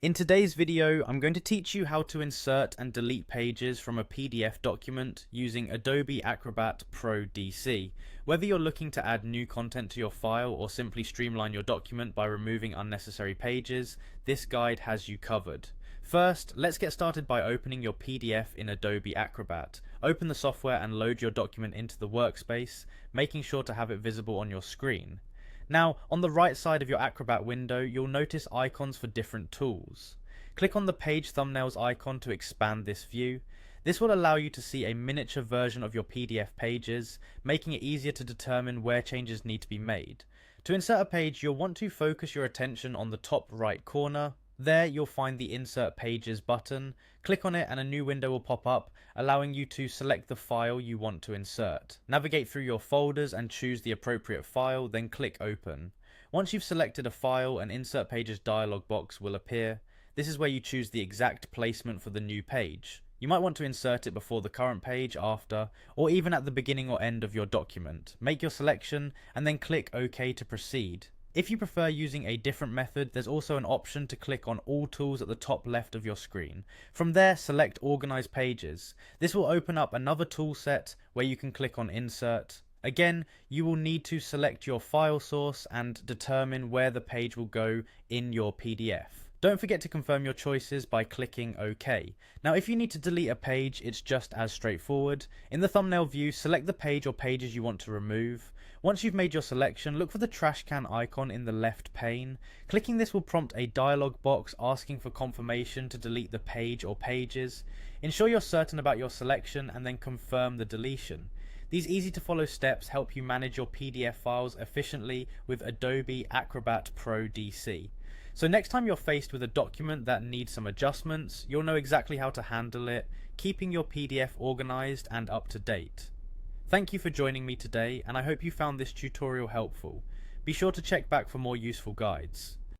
In today's video, I'm going to teach you how to insert and delete pages from a PDF document using Adobe Acrobat Pro DC. Whether you're looking to add new content to your file or simply streamline your document by removing unnecessary pages, this guide has you covered. First, let's get started by opening your PDF in Adobe Acrobat. Open the software and load your document into the workspace, making sure to have it visible on your screen. Now, on the right side of your Acrobat window, you'll notice icons for different tools. Click on the page thumbnails icon to expand this view. This will allow you to see a miniature version of your PDF pages, making it easier to determine where changes need to be made. To insert a page, you'll want to focus your attention on the top right corner. There you'll find the Insert Pages button. Click on it and a new window will pop up, allowing you to select the file you want to insert. Navigate through your folders and choose the appropriate file, then click Open. Once you've selected a file, an Insert Pages dialog box will appear. This is where you choose the exact placement for the new page. You might want to insert it before the current page, after, or even at the beginning or end of your document. Make your selection and then click OK to proceed. If you prefer using a different method, there's also an option to click on All Tools at the top left of your screen. From there, select Organize Pages. This will open up another tool set where you can click on Insert. Again, you will need to select your file source and determine where the page will go in your PDF. Don't forget to confirm your choices by clicking OK. Now, if you need to delete a page, it's just as straightforward. In the thumbnail view, select the page or pages you want to remove. Once you've made your selection, look for the trash can icon in the left pane. Clicking this will prompt a dialog box asking for confirmation to delete the page or pages. Ensure you're certain about your selection and then confirm the deletion. These easy to follow steps help you manage your PDF files efficiently with Adobe Acrobat Pro DC. So next time you're faced with a document that needs some adjustments, you'll know exactly how to handle it, keeping your PDF organized and up to date. Thank you for joining me today, and I hope you found this tutorial helpful. Be sure to check back for more useful guides.